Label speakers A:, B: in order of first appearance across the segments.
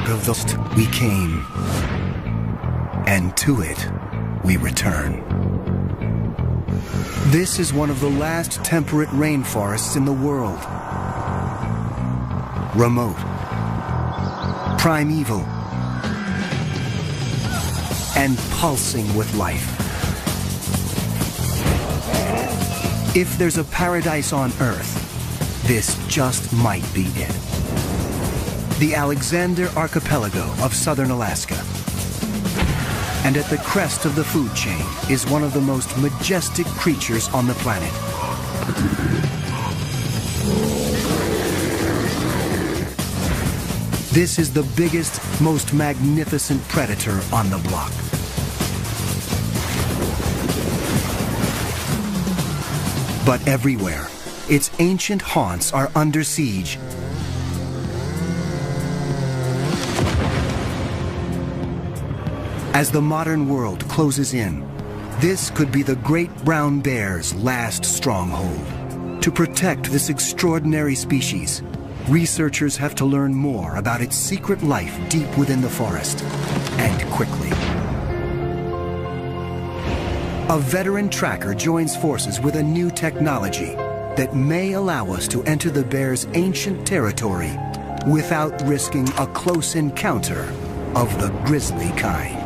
A: Out of the we came, and to it we return. This is one of the last temperate rainforests in the world. Remote, primeval, and pulsing with life. If there's a paradise on Earth, this just might be it. The Alexander Archipelago of southern Alaska. And at the crest of the food chain is one of the most majestic creatures on the planet. This is the biggest, most magnificent predator on the block. But everywhere, its ancient haunts are under siege. As the modern world closes in, this could be the great brown bear's last stronghold. To protect this extraordinary species, researchers have to learn more about its secret life deep within the forest, and quickly. A veteran tracker joins forces with a new technology that may allow us to enter the bear's ancient territory without risking a close encounter of the grisly kind.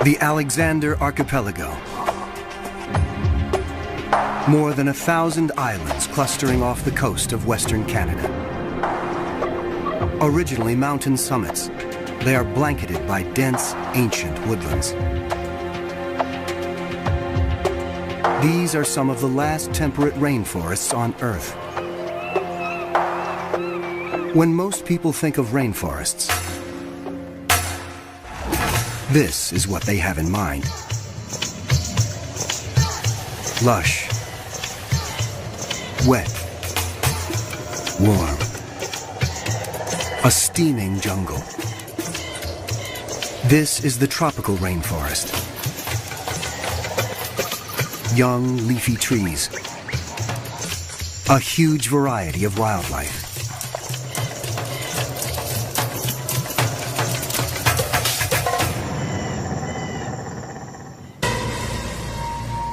A: The Alexander Archipelago. More than 1,000 islands clustering off the coast of Western Canada. Originally mountain summits, they are blanketed by dense, ancient woodlands. These are some of the last temperate rainforests on Earth. When most people think of rainforests, this is what they have in mind. Lush, wet, warm, a steaming jungle. This is the tropical rainforest. Young, leafy trees, a huge variety of wildlife.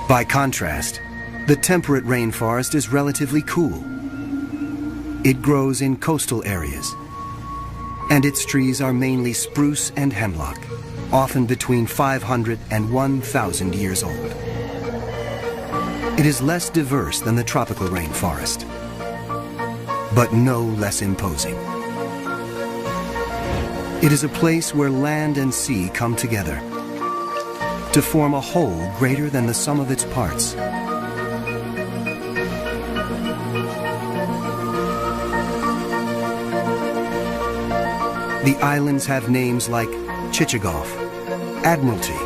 A: By contrast, the temperate rainforest is relatively cool. It grows in coastal areas, and its trees are mainly spruce and hemlock, often between 500 and 1,000 years old. It is less diverse than the tropical rainforest, but no less imposing. It is a place where land and sea come together to form a whole greater than the sum of its parts. The islands have names like Chichagof, Admiralty,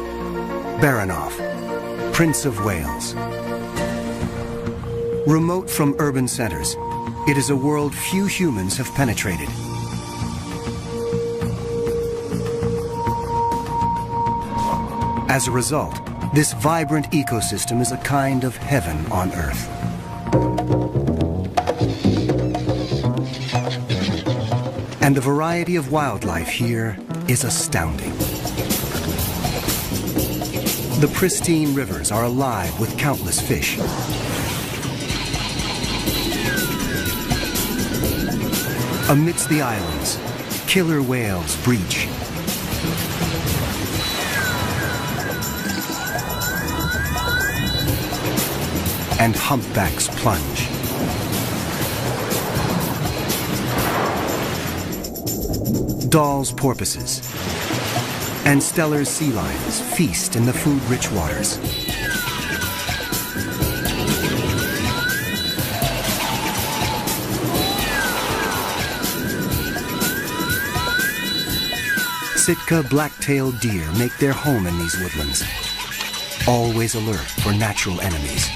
A: Baranof, Prince of Wales. Remote from urban centers, it is a world few humans have penetrated. As a result, this vibrant ecosystem is a kind of heaven on Earth. And the variety of wildlife here is astounding. The pristine rivers are alive with countless fish. Amidst the islands, killer whales breach. And humpbacks plunge. Dall's porpoises and Steller's sea lions feast in the food-rich waters. Sitka black-tailed deer make their home in these woodlands, always alert for natural enemies.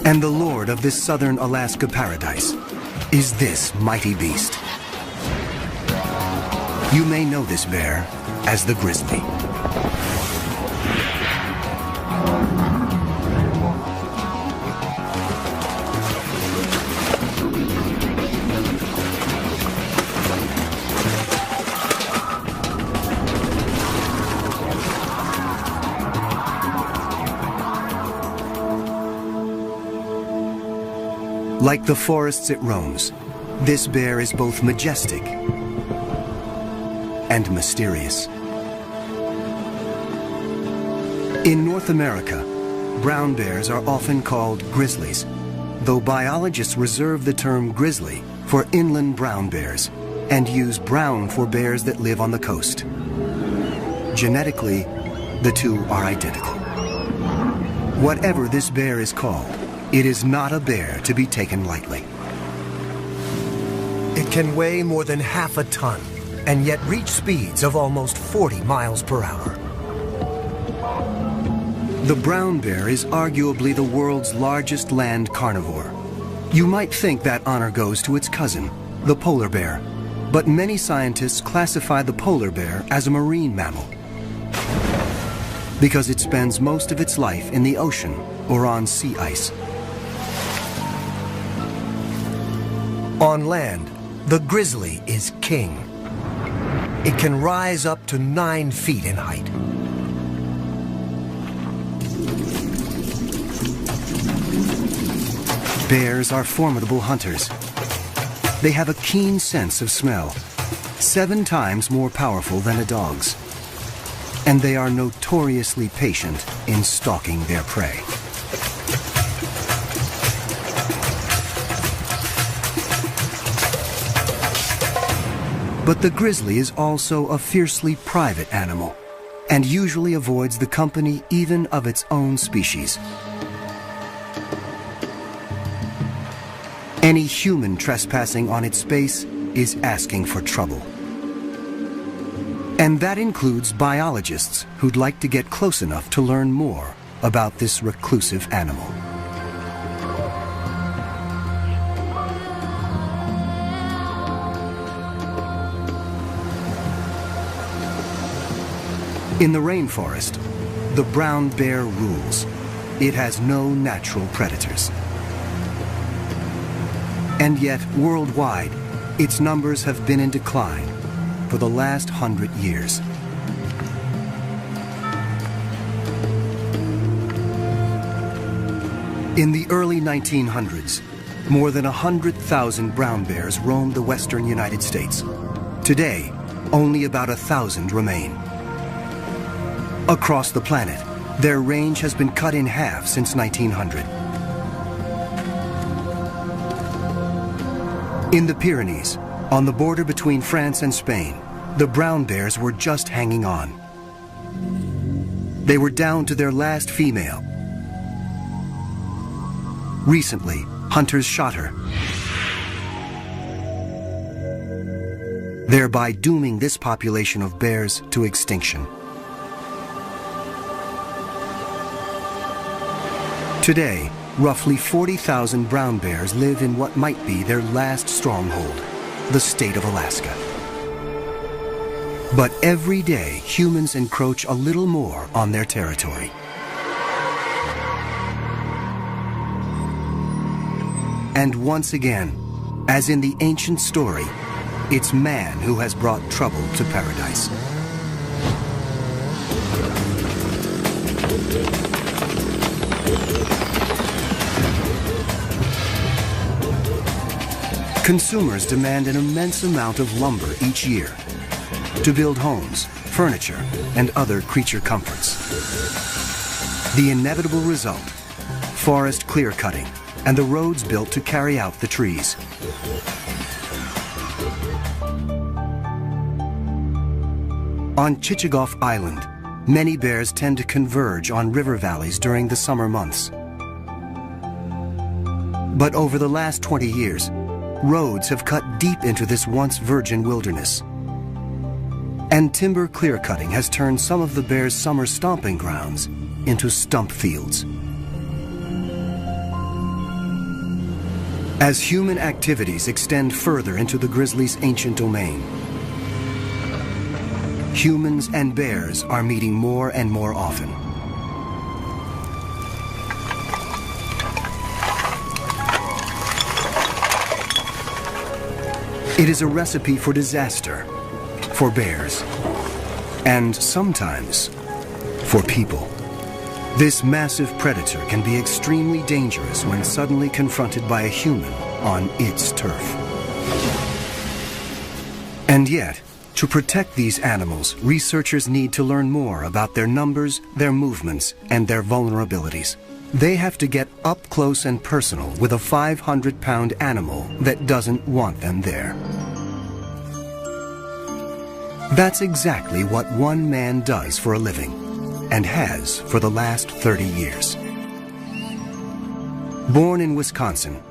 A: And the lord of this southern Alaska paradise is this mighty beast. You may know this bear as the grizzly. Like the forests it roams, this bear is both majestic and mysterious. In North America, brown bears are often called grizzlies, though biologists reserve the term grizzly for inland brown bears and use brown for bears that live on the coast. Genetically, the two are identical. Whatever this bear is called, it is not a bear to be taken lightly.
B: It can weigh more than half a ton and yet reach speeds of almost 40 miles per hour.
A: The brown bear is arguably the world's largest land carnivore. You might think that honor goes to its cousin, the polar bear, but many scientists classify the polar bear as a marine mammal because it spends most of its life in the ocean or on sea ice.
B: On land, the grizzly is king. It can rise up to 9 feet in height.
A: Bears are formidable hunters. They have a keen sense of smell, 7 times more powerful than a dog's. And they are notoriously patient in stalking their prey. But the grizzly is also a fiercely private animal and usually avoids the company even of its own species. Any human trespassing on its space is asking for trouble. And that includes biologists who'd like to get close enough to learn more about this reclusive animal. In the rainforest, the brown bear rules. It has no natural predators. And yet, worldwide, its numbers have been in decline for the last 100 years. In the early 1900s, more than 100,000 brown bears roamed the western United States. Today, only about 1,000 remain. Across the planet, their range has been cut in half since 1900. In the Pyrenees, on the border between France and Spain, the brown bears were just hanging on. They were down to their last female. Recently, hunters shot her, thereby dooming this population of bears to extinction. Today, roughly 40,000 brown bears live in what might be their last stronghold, the state of Alaska. But every day, humans encroach a little more on their territory. And once again, as in the ancient story, it's man who has brought trouble to paradise. Consumers demand an immense amount of lumber each year to build homes, furniture, and other creature comforts. The inevitable result, forest clear-cutting and the roads built to carry out the trees. On Chichagof Island, many bears tend to converge on river valleys during the summer months. But over the last 20 years, roads have cut deep into this once virgin wilderness. And timber clear-cutting has turned some of the bears' summer stomping grounds into stump fields. As human activities extend further into the grizzly's ancient domain, humans and bears are meeting more and more often. It is a recipe for disaster, for bears, and sometimes for people. This massive predator can be extremely dangerous when suddenly confronted by a human on its turf. And yet, to protect these animals, researchers need to learn more about their numbers, their movements, and their vulnerabilities. They have to get up close and personal with a 500-pound animal that doesn't want them there. That's exactly what one man does for a living, and has for the last 30 years. Born in Wisconsin,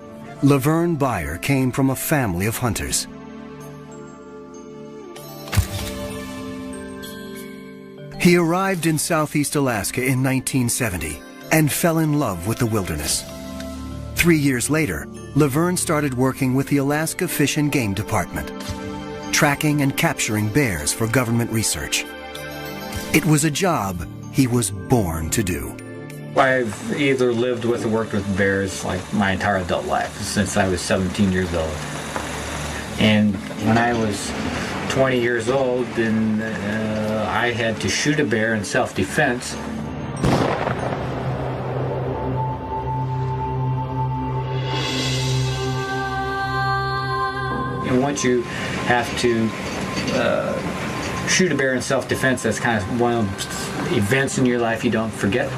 A: Laverne Beyer came from a family of hunters. He arrived in southeast Alaska in 1970 and fell in love with the wilderness. 3 years later, Laverne started working with the Alaska Fish and Game Department, tracking and capturing bears for government research. It was a job he was born to do.
C: I've either lived with or worked with bears like my entire adult life, since I was 17 years old. And when I was 20 years old, then I had to shoot a bear in self-defense. And once you have to shoot a bear in self-defense, that's kind of one of the events in your life you don't forget.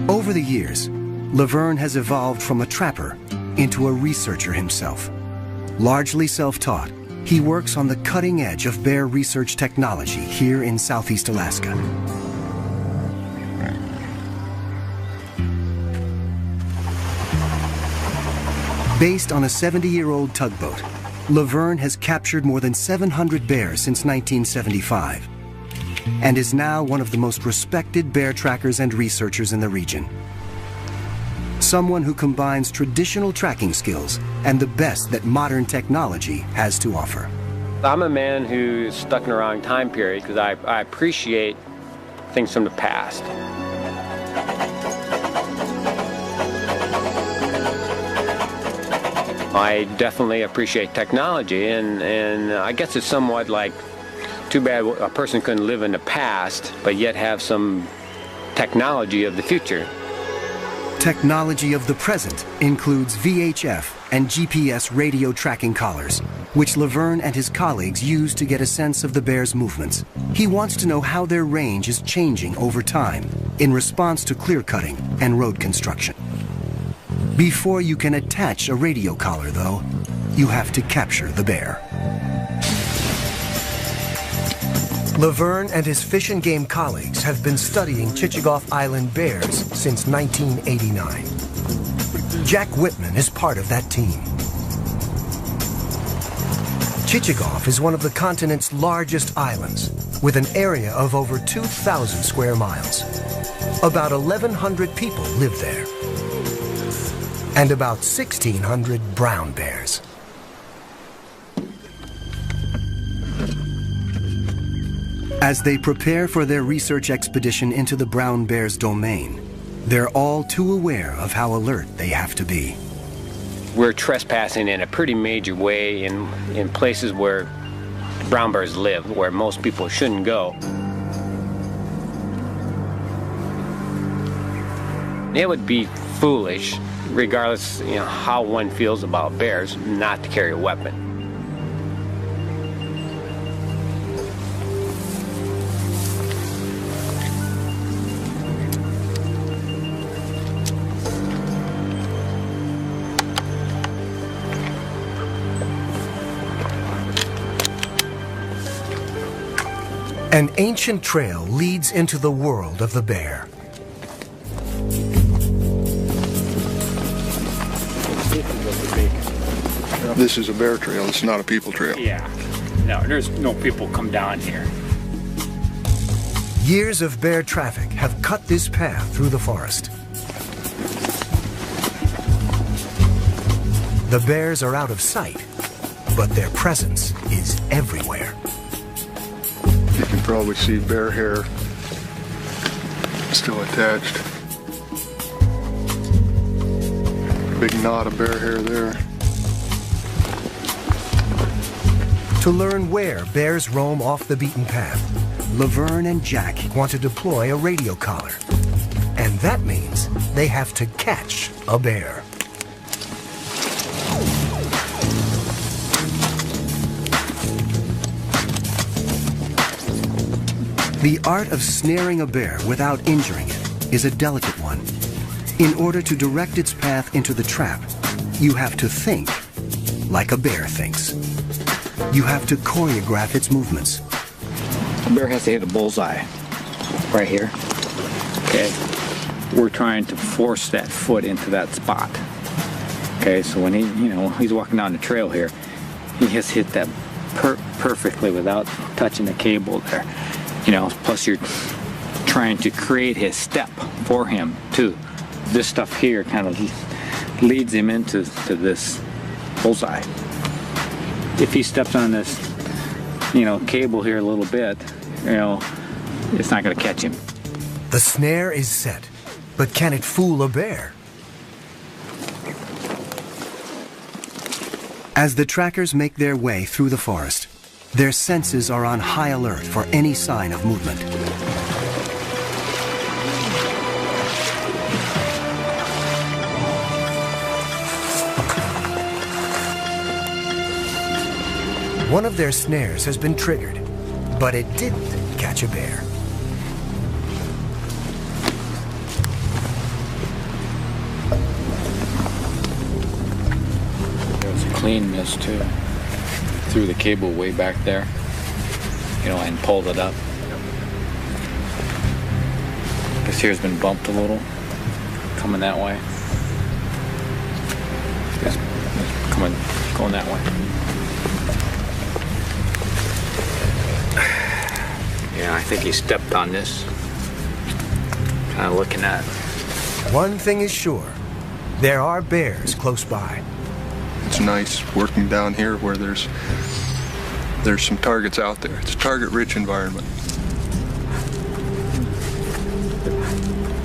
A: Over the years, Laverne has evolved from a trapper into a researcher himself. Largely self-taught, he works on the cutting edge of bear research technology here in southeast Alaska. Based on a 70-year-old tugboat, Laverne has captured more than 700 bears since 1975 and is now one of the most respected bear trackers and researchers in the region. Someone who combines traditional tracking skills and the best that modern technology has to offer.
D: I'm a man who's stuck in the wrong time period because I appreciate things from the past. I definitely appreciate technology, and I guess it's somewhat like, too bad a person couldn't live in the past, but yet have some technology of the future.
A: Technology of the present includes VHF and GPS radio tracking collars, which Laverne and his colleagues use to get a sense of the bear's movements. He wants to know how their range is changing over time in response to clear cutting and road construction. Before you can attach a radio collar, though, you have to capture the bear.
B: Laverne and his Fish and Game colleagues have been studying Chichagof Island bears since 1989. Jack Whitman is part of that team. Chichagof is one of the continent's largest islands, with an area of over 2,000 square miles. About 1,100 people live there, and about 1,600 brown bears.
A: As they prepare for their research expedition into the brown bear's domain, they're all too aware of how alert they have to be.
D: We're trespassing in a pretty major way in places where brown bears live, where most people shouldn't go. It would be foolish, regardless, how one feels about bears, not to carry a weapon.
B: An ancient trail leads into the world of the bear.
E: This is a bear trail, it's not a people trail.
C: Yeah. No, there's no people come down here.
B: Years of bear traffic have cut this path through the forest. The bears are out of sight, but their presence is everywhere.
E: You can probably see bear hair still attached. Big knot of bear hair there.
B: To learn where bears roam off the beaten path,
A: Laverne and Jack
B: want to deploy a radio collar. And that means they have to catch a bear.
A: The art of snaring a bear without injuring it is a delicate one. In order to direct its path into the trap, you have to think like a bear thinks. You have to choreograph its movements.
C: The bear has to hit a bullseye right here. Okay. We're trying to force that foot into that spot. Okay, so when he's walking down the trail here, he has hit that perfectly without touching the cable there. Plus you're trying to create his step for him too. This stuff here kind of leads him into this bullseye. If he steps on this, cable here a little bit, it's not going to catch him.
B: The snare is set, but can it fool a bear?
A: As the trackers make their way through the forest, their senses are on high alert for any sign of movement.
B: One of their snares has been triggered, but it didn't catch a bear.
C: There's a clean miss too. Threw the cable way back there, and pulled it up. This here's been bumped a little, coming that way. It's going that way. Yeah, I think he stepped on this. Kind of looking at it.
B: One thing is sure, there are bears close by.
E: It's nice working down here where there's some targets out there. It's a target-rich environment.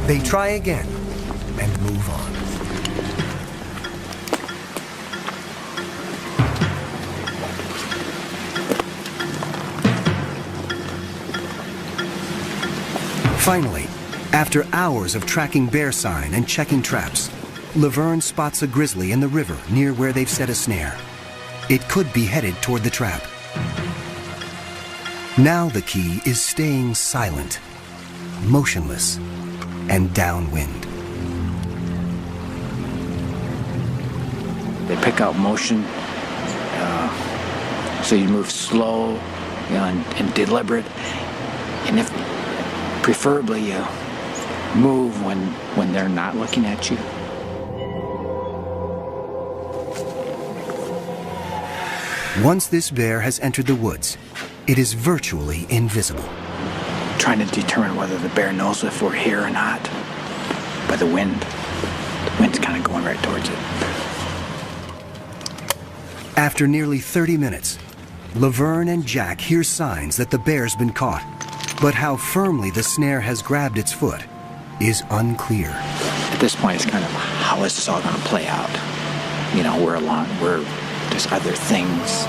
B: They try again and move on.
A: Finally, after hours of tracking bear sign and checking traps, Laverne spots a grizzly in the river near where they've set a snare. It could be headed toward the trap. Now the key is staying silent, motionless, and downwind.
C: They pick out motion, so you move slow, and deliberate, and if preferably you move when they're not looking at you.
A: Once this bear has entered the woods, it is virtually invisible.
C: Trying to determine whether the bear knows if we're here or not by the wind. The wind's kind of going right towards it.
A: After nearly 30 minutes, Laverne and Jack hear signs that the bear's been caught, but how firmly the snare has grabbed its foot is unclear.
C: At this point, it's kind of, how is this all going to play out? There's other things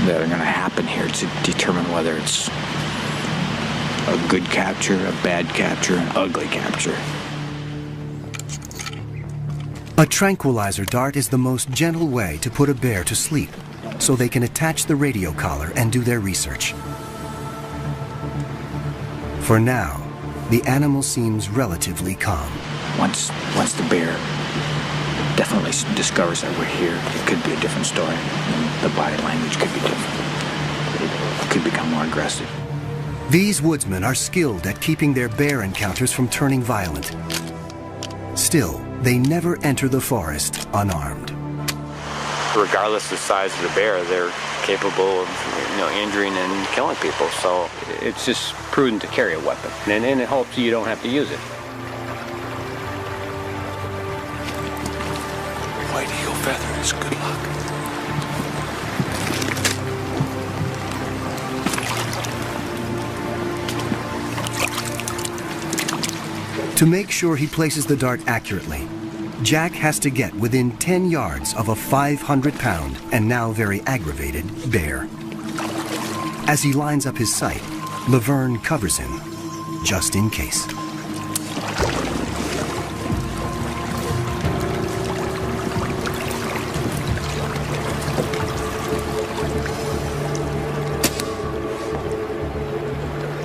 C: that are going to happen here to determine whether it's a good capture, a bad capture, an ugly capture.
A: A tranquilizer dart is the most gentle way to put a bear to sleep, so they can attach the radio collar and do their research. For now, the animal seems relatively calm.
C: Once the bear
F: definitely discovers that we're here, it could be a different story. The body language could be different. It could become more aggressive.
A: These woodsmen are skilled at keeping their bear encounters from turning violent. Still, they never enter the forest unarmed.
D: Regardless of the size of the bear, they're capable of injuring and killing people. So it's just prudent to carry a weapon, and in hopes you don't have to use it.
F: White eagle feather is good luck.
A: To make sure he places the dart accurately, Jack has to get within 10 yards of a 500-pound and now very aggravated bear. As he lines up his sight, Laverne covers him, just in case.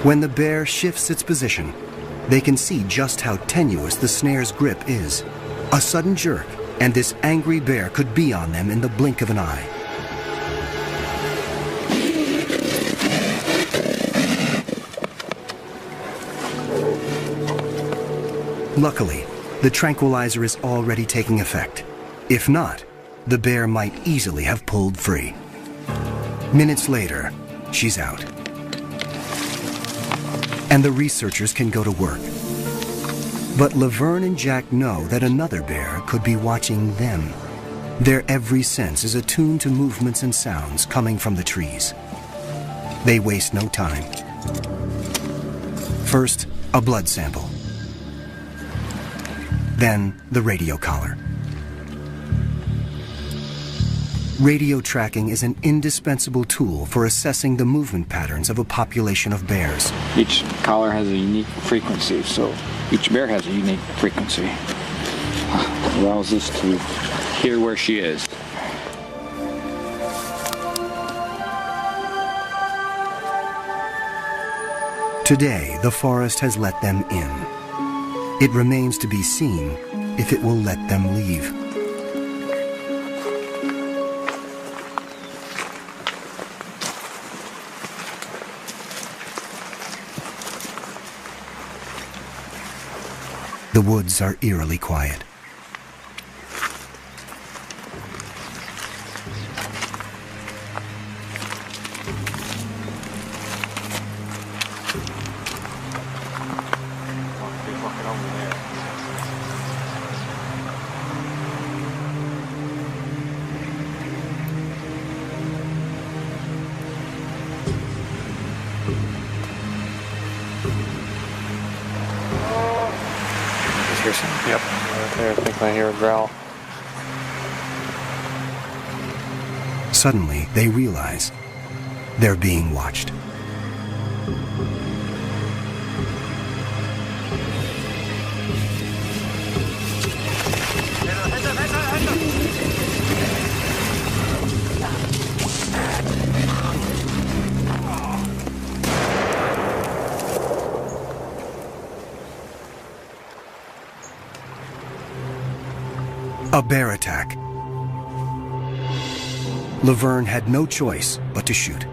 A: When the bear shifts its position, they can see just how tenuous the snare's grip is. A sudden jerk, and this angry bear could be on them in the blink of an eye. Luckily, the tranquilizer is already taking effect. If not, the bear might easily have pulled free. Minutes later, she's out. And the researchers can go to work. But Laverne and Jack know that another bear could be watching them. Their every sense is attuned to movements and sounds coming from the trees. They waste no time. First, a blood sample. Then, the radio collar. Radio tracking is an indispensable tool for assessing the movement patterns of a population of bears.
F: Each collar has a unique frequency, so each bear has a unique frequency. It allows us to hear where she is.
A: Today, the forest has let them in. It remains to be seen if it will let them leave. The woods are eerily quiet.
G: Yep, right there. I think I hear a growl.
A: Suddenly, they realize they're being watched. A bear attack. Laverne had no choice but to shoot.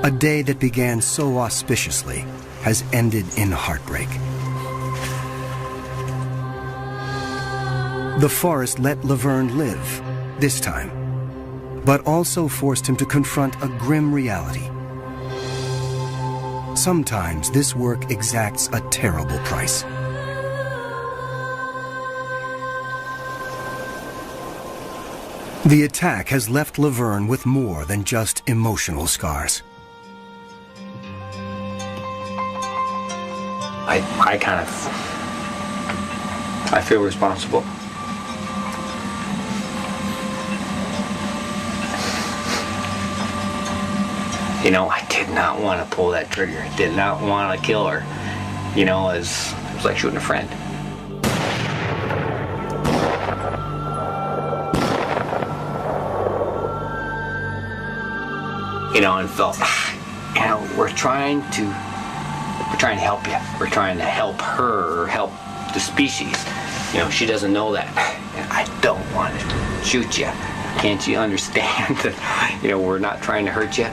A: A day that began so auspiciously has ended in heartbreak. The forest let Laverne live, this time, but also forced him to confront a grim reality. Sometimes this work exacts a terrible price. The attack has left Laverne with more than just emotional scars.
C: I feel responsible. You know, I did not want to pull that trigger. I did not want to kill her. You know, it was like shooting a friend.
D: and felt, we're trying to help you. We're trying to help her, or help the species. She doesn't know that. I don't want to shoot you. Can't you understand that, we're not trying to hurt you?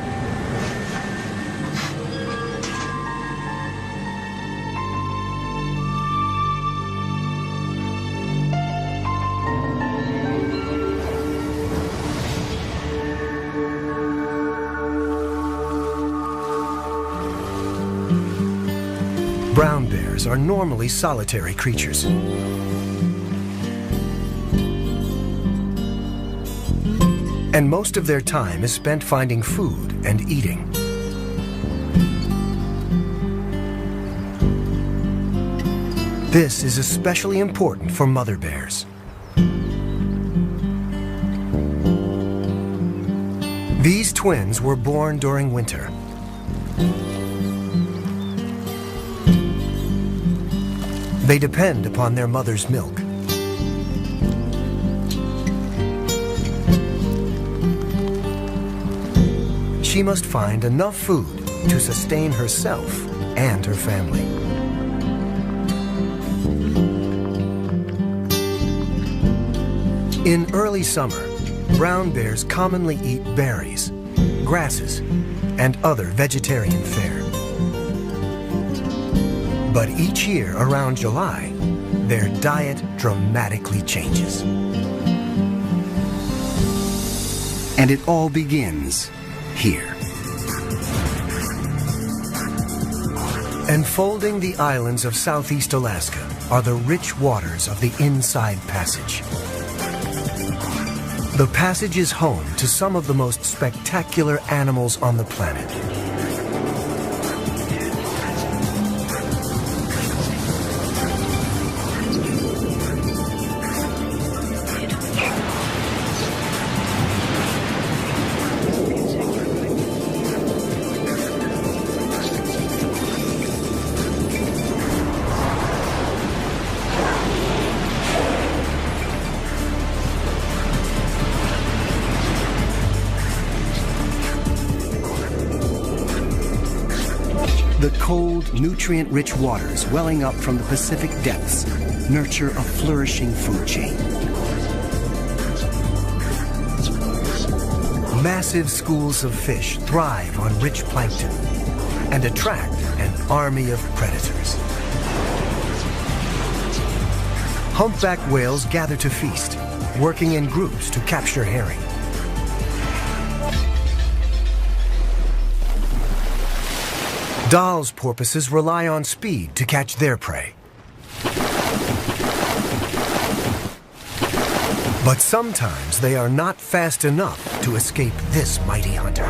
B: Brown bears are normally solitary creatures. And most of their time is spent finding food and eating. This is especially important for mother bears. These twins were born during winter. They depend upon their mother's milk. She must find enough food to sustain herself and her family. In early summer, brown bears commonly eat berries, grasses, and other vegetarian fare. But each year around July, their diet dramatically changes.
A: And it all begins here.
B: Enfolding the islands of southeast Alaska are the rich waters of the Inside Passage. The passage is home to some of the most spectacular animals on the planet.
A: The cold, nutrient-rich waters welling up from the Pacific depths nurture a flourishing food chain.
B: Massive schools of fish thrive on rich plankton and attract an army of predators. Humpback whales gather to feast, working in groups to capture herring. Dall's porpoises rely on speed to catch their prey. But sometimes they are not fast enough to escape this mighty hunter.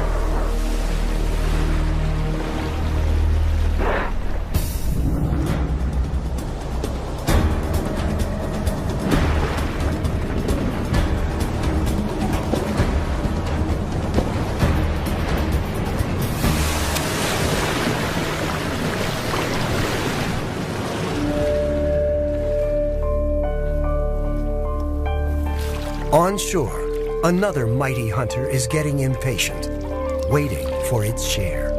B: On shore, another mighty hunter is getting impatient, waiting for its share.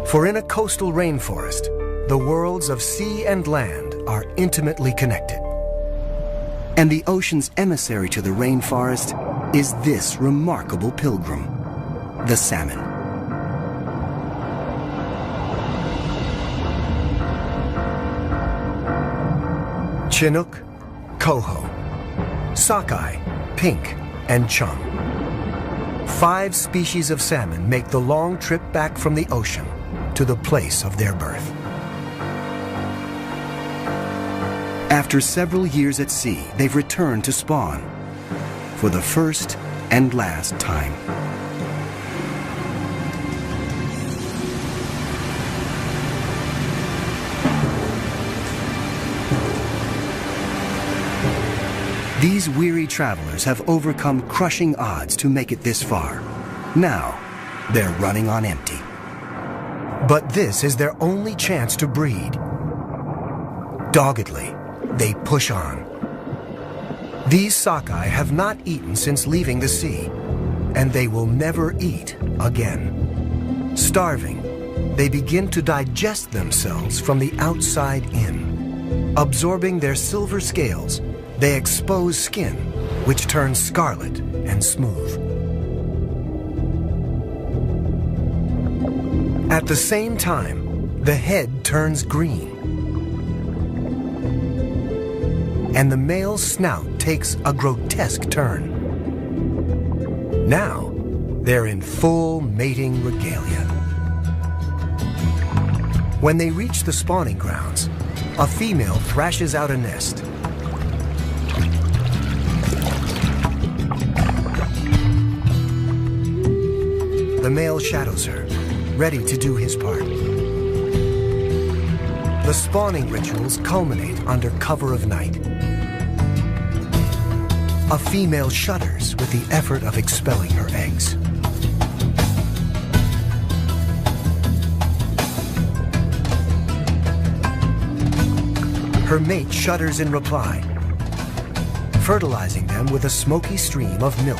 B: For in a coastal rainforest, the worlds of sea and land are intimately connected.
A: And the ocean's emissary to the rainforest is this remarkable pilgrim, the salmon.
B: Chinook, coho, sockeye, pink, and chum. 5 species of salmon make the long trip back from the ocean to the place of their birth.
A: After several years at sea, they've returned to spawn for the first and last time. These weary travelers have overcome crushing odds to make it this far. Now, they're running on empty.
B: But this is their only chance to breed. Doggedly, they push on. These sockeye have not eaten since leaving the sea, and they will never eat again. Starving, they begin to digest themselves from the outside in. Absorbing their silver scales, they expose skin, which turns scarlet and smooth. At the same time, the head turns green, and the male's snout takes a grotesque turn. Now, they're in full mating regalia. When they reach the spawning grounds, a female thrashes out a nest. The male shadows her, ready to do his part. The spawning rituals culminate under cover of night. A female shudders with the effort of expelling her eggs. Her mate shudders in reply, fertilizing them with a smoky stream of milt.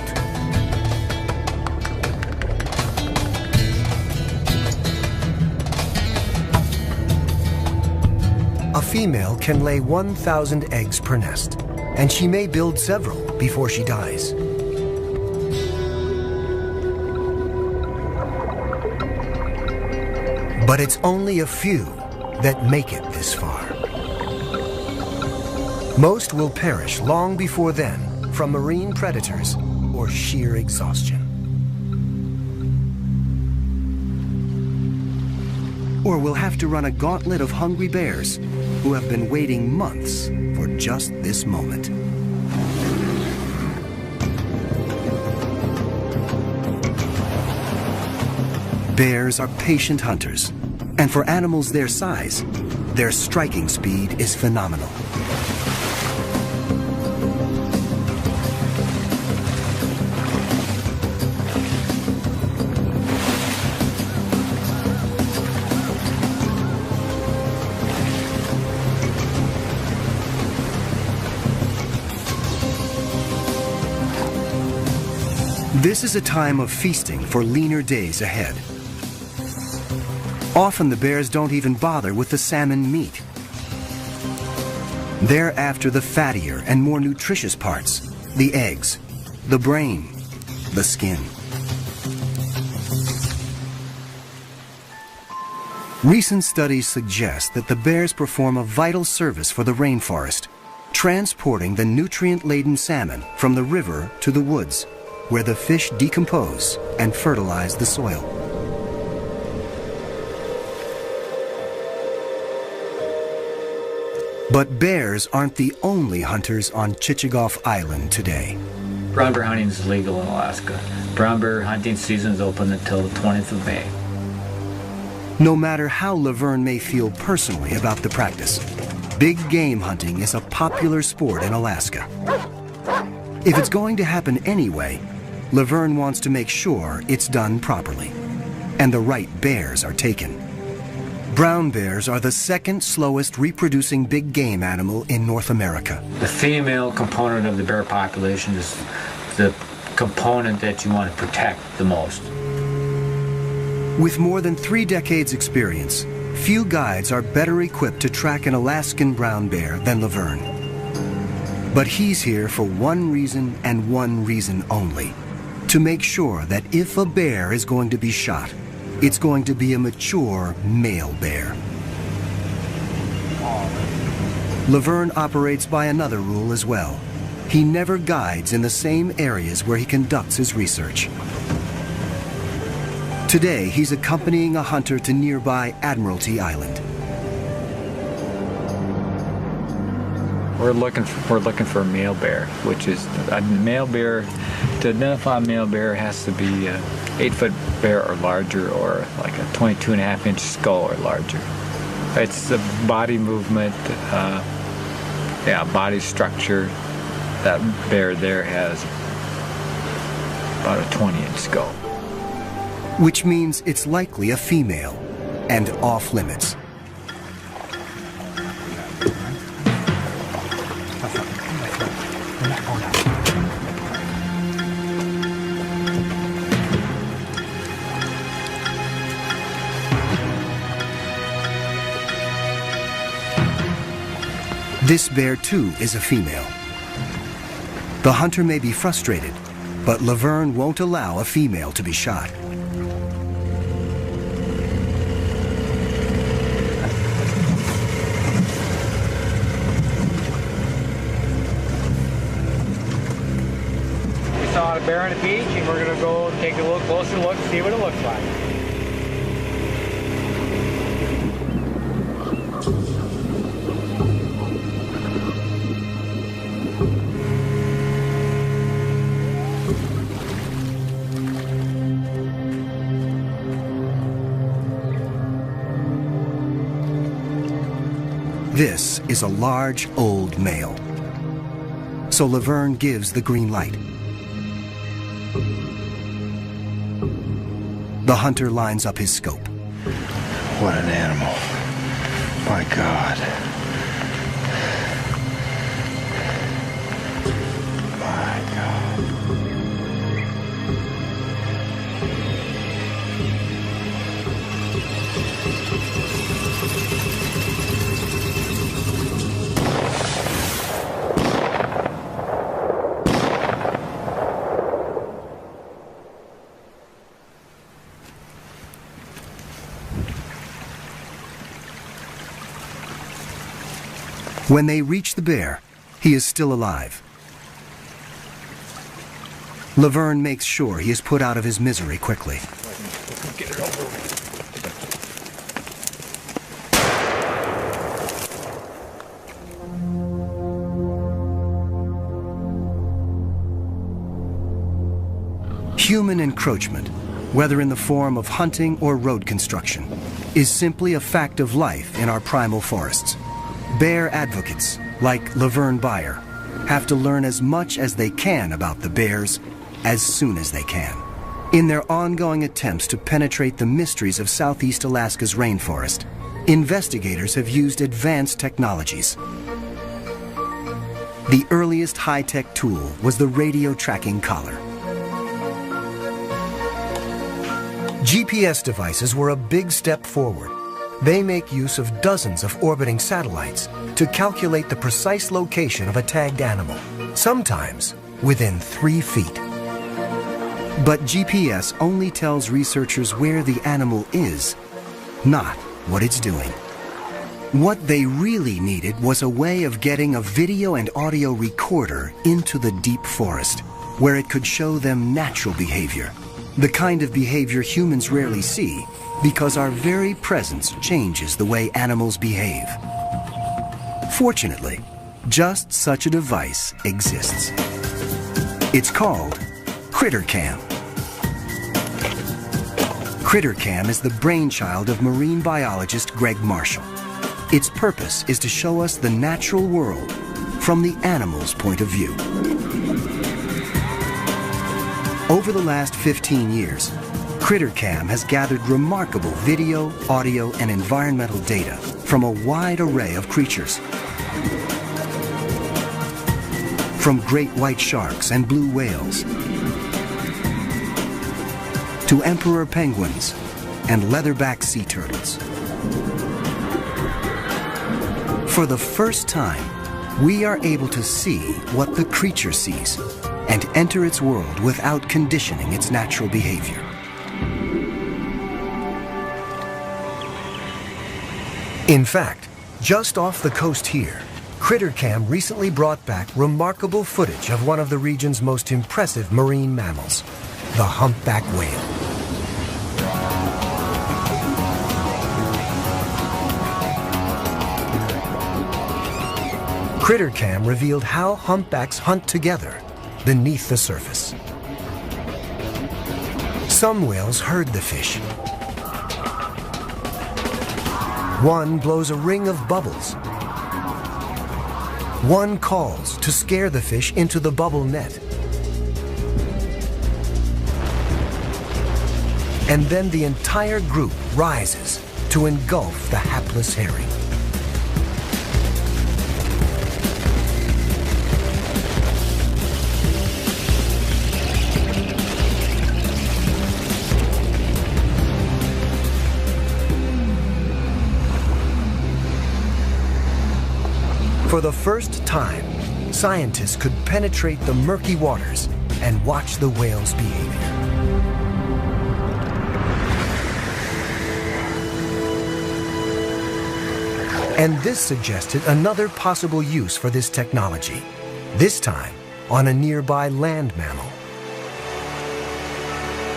B: A female can lay 1,000 eggs per nest, and she may build several before she dies. But it's only a few that make it this far. Most will perish long before then from marine predators or sheer exhaustion.
A: Or we'll have to run a gauntlet of hungry bears who have been waiting months for just this moment. Bears are patient hunters, and for animals their size, their striking speed is phenomenal. This is a time of feasting for leaner days ahead. Often the bears don't even bother with the salmon meat. They're after the fattier and more nutritious parts, the eggs, the brain, the skin. Recent studies suggest that the bears perform a vital service for the rainforest, transporting the nutrient-laden salmon from the river to the woods, where the fish decompose and fertilize the soil. But bears aren't the only hunters on Chichagof Island today.
C: Brown bear hunting is legal in Alaska. Brown bear hunting season is open until the 20th of May.
A: No matter how Laverne may feel personally about the practice, big game hunting is a popular sport in Alaska. If it's going to happen anyway, Laverne wants to make sure it's done properly, and the right bears are taken. Brown bears are the second slowest reproducing big game animal in North America.
C: The female component of the bear population is the component that you want to protect the most.
A: With more than 3 decades experience, few guides are better equipped to track an Alaskan brown bear than Laverne. But he's here for one reason and one reason only: to make sure that if a bear is going to be shot, it's going to be a mature male bear. Laverne operates by another rule as well. He never guides in the same areas where he conducts his research. Today, he's accompanying a hunter to nearby Admiralty Island.
F: We're looking for a male bear, which is a male bear. To identify a male bear has to be an 8-foot bear or larger, or like a 22.5-inch skull or larger. It's the body movement, body structure. That bear there has about a 20-inch skull.
A: Which means it's likely a female and off limits. This bear too is a female. The hunter may be frustrated, but Laverne won't allow a female to be shot.
C: We saw a bear on the beach, and we're going to go take a little closer look and see what it looks like.
A: This is a large, old male. So Laverne gives the green light. The hunter lines up his scope.
H: What an animal. My God. My God.
A: When they reach the bear, he is still alive. Laverne makes sure he is put out of his misery quickly.
H: Get it over with.
A: Human encroachment, whether in the form of hunting or road construction, is simply a fact of life in our primal forests. Bear advocates, like Laverne Beyer, have to learn as much as they can about the bears as soon as they can. In their ongoing attempts to penetrate the mysteries of Southeast Alaska's rainforest, investigators have used advanced technologies. The earliest high-tech tool was the radio tracking collar. GPS devices were a big step forward. They make use of dozens of orbiting satellites to calculate the precise location of a tagged animal, sometimes within 3 feet. But GPS only tells researchers where the animal is, not what it's doing. What they really needed was a way of getting a video and audio recorder into the deep forest, where it could show them natural behavior, the kind of behavior humans rarely see, because our very presence changes the way animals behave. Fortunately, just such a device exists. It's called CritterCam. CritterCam is the brainchild of marine biologist Greg Marshall. Its purpose is to show us the natural world from the animal's point of view. Over the last 15 years, CritterCam has gathered remarkable video, audio, and environmental data from a wide array of creatures. From great white sharks and blue whales, to emperor penguins and leatherback sea turtles. For the first time, we are able to see what the creature sees and enter its world without conditioning its natural behavior. In fact, just off the coast here, CritterCam recently brought back remarkable footage of one of the region's most impressive marine mammals, the humpback whale. CritterCam revealed how humpbacks hunt together beneath the surface. Some whales herd the fish. One blows a ring of bubbles. One calls to scare the fish into the bubble net. And then the entire group rises to engulf the hapless herring.
B: For the first time, scientists could penetrate the murky waters and watch the whale's behavior. And this suggested another possible use for this technology, this time on a nearby land mammal.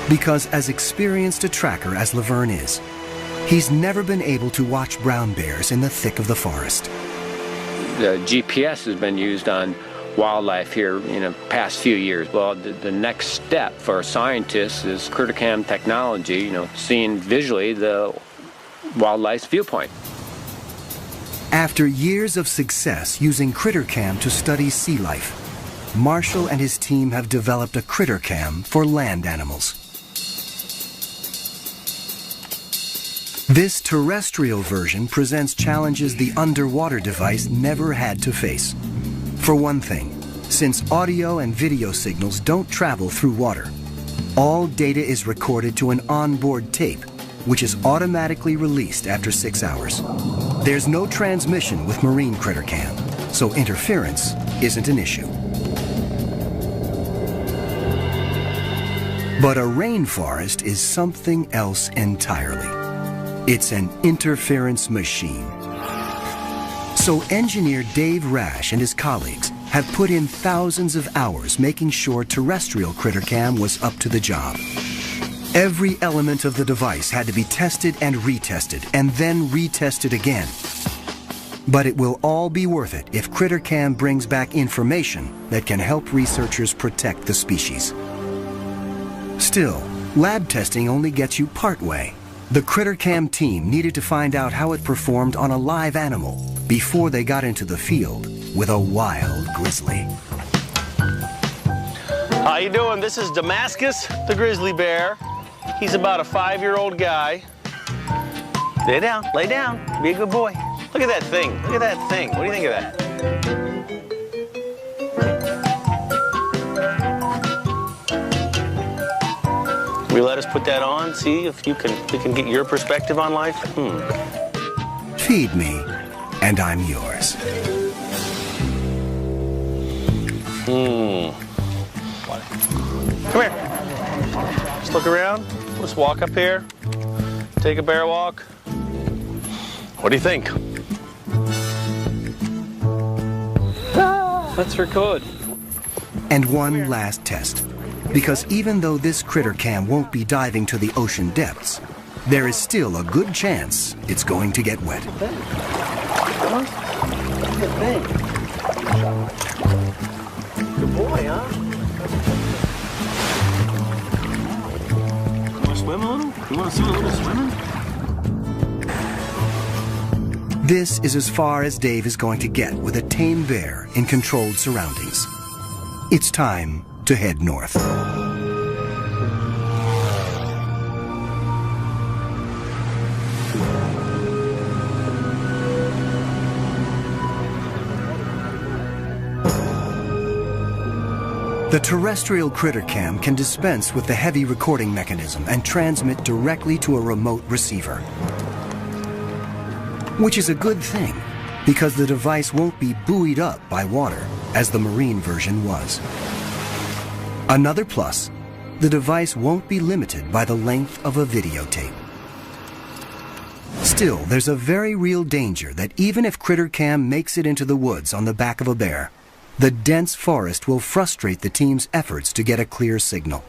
A: Because as experienced a tracker as Laverne is, he's never been able to watch brown bears in the thick of the forest.
D: The GPS has been used on wildlife here in the past few years. Well, the next step for scientists is critter cam technology, seeing visually the wildlife's viewpoint.
A: After years of success using critter cam to study sea life, Marshall and his team have developed a critter cam for land animals. This terrestrial version presents challenges the underwater device never had to face. For one thing, since audio and video signals don't travel through water, all data is recorded to an onboard tape, which is automatically released after 6 hours. There's no transmission with marine critter cam, so interference isn't an issue. But a rainforest is something else entirely. It's an interference machine. So engineer Dave Rash and his colleagues have put in thousands of hours making sure terrestrial critter cam was up to the job. Every element of the device had to be tested and retested, and then retested again. But it will all be worth it if critter cam brings back information that can help researchers protect the species. Still, lab testing only gets you part way. The critter cam team needed to find out how it performed on a live animal before they got into the field with a wild grizzly.
I: How you doing? This is Damascus, the grizzly bear. He's about a 5-year-old guy. Lay down, lay down. Be a good boy. Look at that thing. Look at that thing. What do you think of that? Will you let us put that on? See if we can get your perspective on life?
A: Feed me, and I'm yours.
I: Come here. Just look around. Let's walk up here. Take a bear walk. What do you think?
J: Let's record.
A: And one last test. Because even though this critter cam won't be diving to the ocean depths, there is still a good chance it's going to get wet.
I: Good boy, huh? You want to swim a little? You want to see a little swimming?
A: This is as far as Dave is going to get with a tame bear in controlled surroundings. It's time to head north. The terrestrial critter cam can dispense with the heavy recording mechanism and transmit directly to a remote receiver. Which is a good thing, because the device won't be buoyed up by water, as the marine version was. Another plus, the device won't be limited by the length of a videotape. Still, there's a very real danger that even if critter cam makes it into the woods on the back of a bear, the dense forest will frustrate the team's efforts to get a clear signal.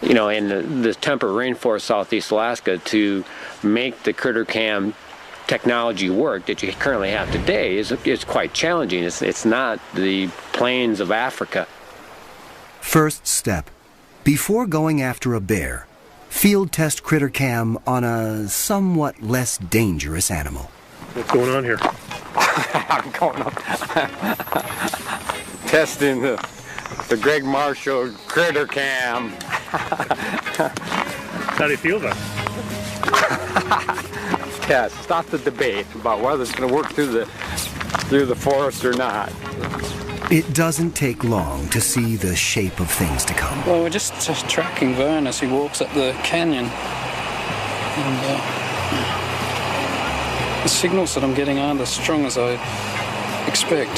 D: In the temperate rainforest southeast Alaska, to make the critter cam technology work that you currently have today is quite challenging. It's not the plains of Africa.
A: First step, before going after a bear, field test critter cam on a somewhat less dangerous animal.
G: What's going on here?
K: I'm going up testing the Greg Marshall critter cam.
G: How do you feel then?
K: Yeah, stop the debate about whether it's going to work through the forest or not.
A: It doesn't take long to see the shape of things to come.
J: Well, we're just tracking Vern as he walks up the canyon. And The signals that I'm getting aren't as strong as I expect.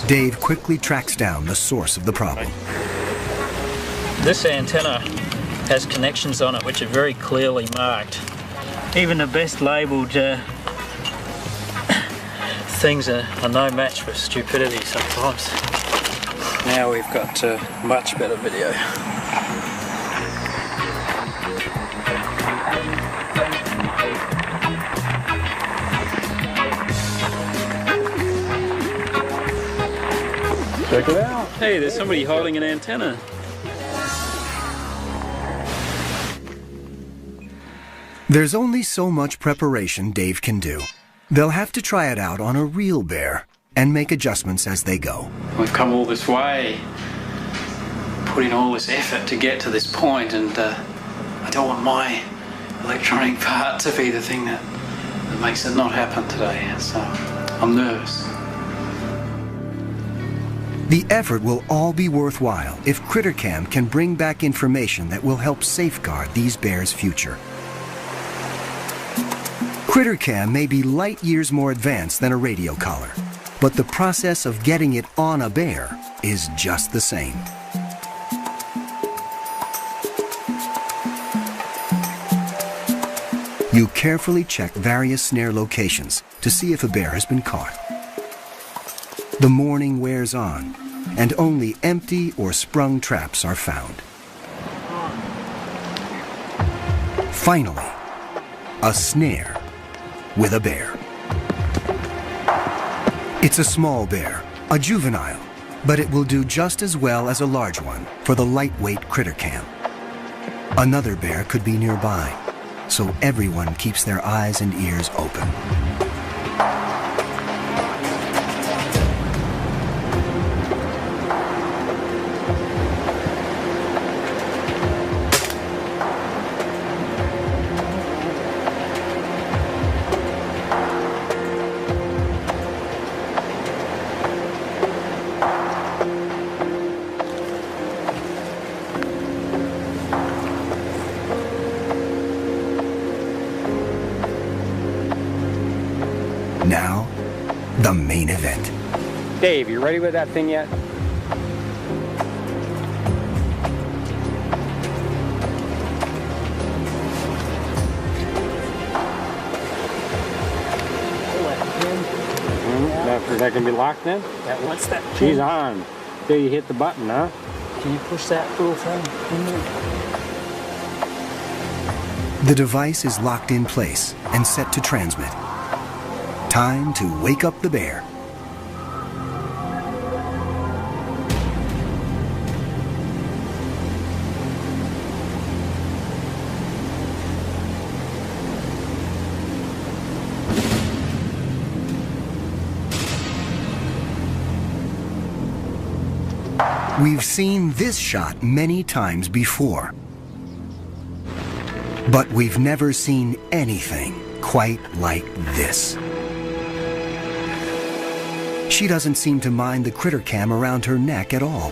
A: Dave quickly tracks down the source of the problem.
L: This antenna has connections on it which are very clearly marked. Even the best labelled things are no match for stupidity sometimes.
J: Now we've got much better video.
K: Check it out.
J: Hey, there's somebody holding an antenna.
A: There's only so much preparation Dave can do. They'll have to try it out on a real bear and make adjustments as they go.
J: We've come all this way, put in all this effort to get to this point, and I don't want my electronic part to be the thing that makes it not happen today, so I'm nervous.
A: The effort will all be worthwhile if CritterCam can bring back information that will help safeguard these bears' future. CritterCam may be light years more advanced than a radio collar, but the process of getting it on a bear is just the same. You carefully check various snare locations to see if a bear has been caught. The morning wears on, and only empty or sprung traps are found. Finally, a snare with a bear. It's a small bear, a juvenile, but it will do just as well as a large one for the lightweight CritterCam. Another bear could be nearby, so everyone keeps their eyes and ears open. Now, the main event.
K: Dave, you ready with that thing yet? That can be locked in?
L: What's that?
K: She's on. Till you hit the button, huh?
L: Can you push that little thing in there?
A: The device is locked in place and set to transmit. Time to wake up the bear. We've seen this shot many times before, but we've never seen anything quite like this. She doesn't seem to mind the CritterCam around her neck at all.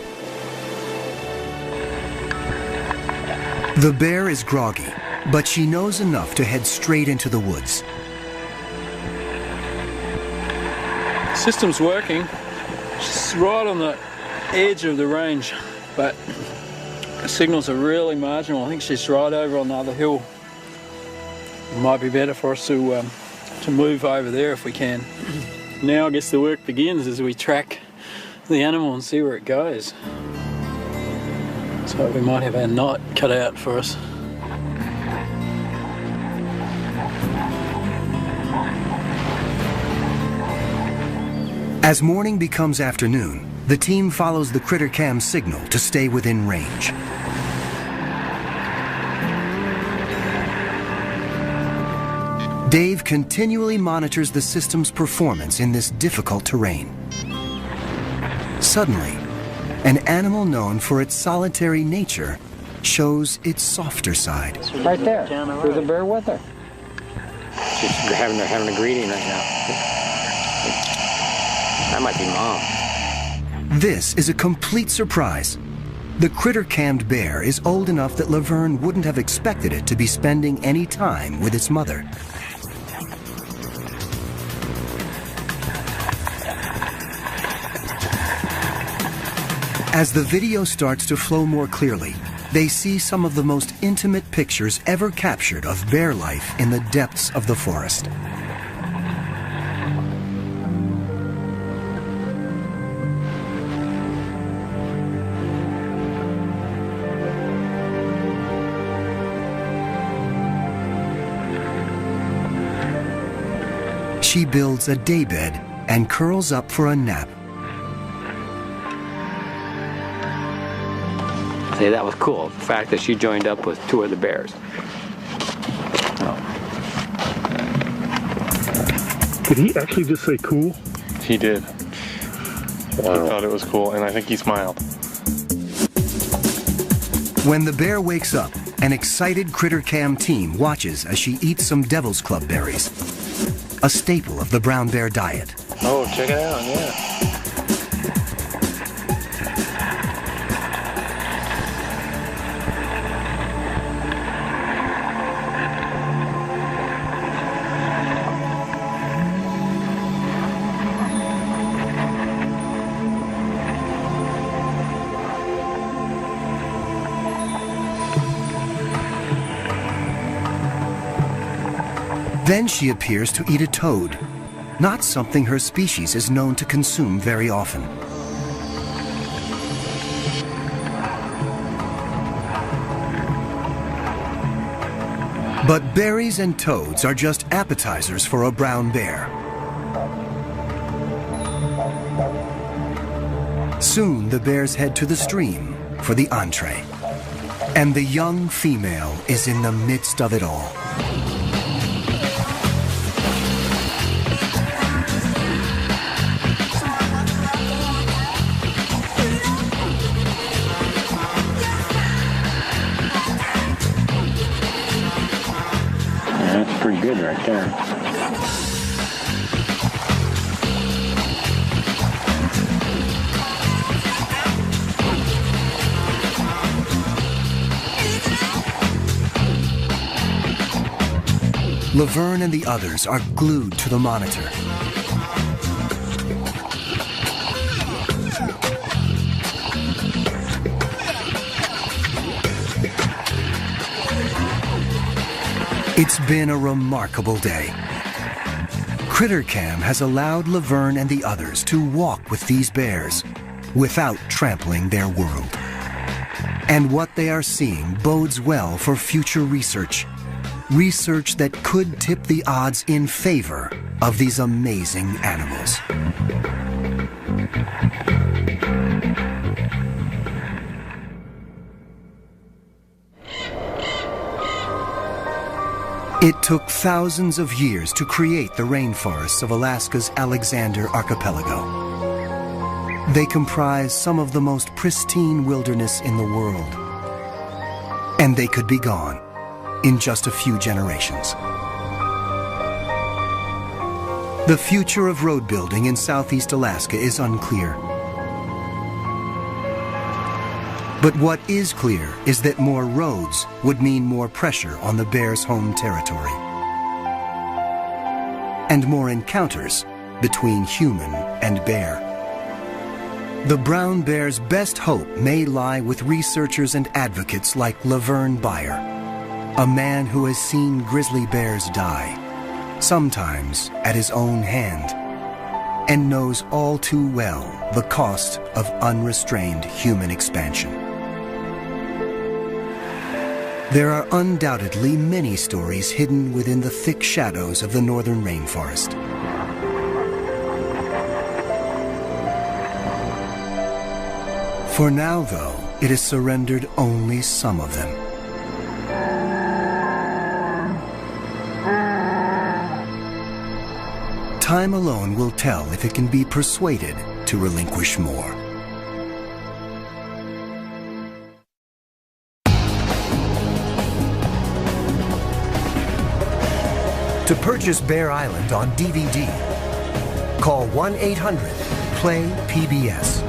A: The bear is groggy, but she knows enough to head straight into the woods.
J: The system's working. She's right on the edge of the range, but the signals are really marginal. I think she's right over on the other hill. It might be better for us to move over there if we can. Now I guess the work begins as we track the animal and see where it goes. So we might have our night cut out for us.
A: As morning becomes afternoon, the team follows the CritterCam signal to stay within range. Dave continually monitors the system's performance in this difficult terrain. Suddenly, an animal known for its solitary nature shows its softer side.
K: Right there. There's a bear with her. She's having a greeting right now. That might be Mom.
A: This is a complete surprise. The critter-cammed bear is old enough that Laverne wouldn't have expected it to be spending any time with its mother. As the video starts to flow more clearly, they see some of the most intimate pictures ever captured of bear life in the depths of the forest. She builds a daybed and curls up for a nap.
K: Say that was cool, the fact that she joined up with two of the bears.
M: Did he actually just say cool?
G: He did.
M: Wow.
G: He thought it was cool, and I think he smiled.
A: When the bear wakes up, an excited Critter Cam team watches as she eats some Devil's Club berries, a staple of the brown bear diet.
G: Oh, check it out, yeah.
A: Then she appears to eat a toad, not something her species is known to consume very often. But berries and toads are just appetizers for a brown bear. Soon the bears head to the stream for the entree. And the young female is in the midst of it all.
K: That's pretty good right there.
A: Laverne and the others are glued to the monitor. It's been a remarkable day. CritterCam has allowed Laverne and the others to walk with these bears without trampling their world. And what they are seeing bodes well for future research. Research that could tip the odds in favor of these amazing animals. It took thousands of years to create the rainforests of Alaska's Alexander Archipelago. They comprise some of the most pristine wilderness in the world. And they could be gone in just a few generations. The future of road building in southeast Alaska is unclear. But what is clear is that more roads would mean more pressure on the bear's home territory. And more encounters between human and bear. The brown bear's best hope may lie with researchers and advocates like Laverne Beyer, a man who has seen grizzly bears die, sometimes at his own hand, and knows all too well the cost of unrestrained human expansion. There are undoubtedly many stories hidden within the thick shadows of the northern rainforest. For now, though, it has surrendered only some of them. Time alone will tell if it can be persuaded to relinquish more.
B: To purchase Bear Island on DVD, call 1-800-PLAY-PBS.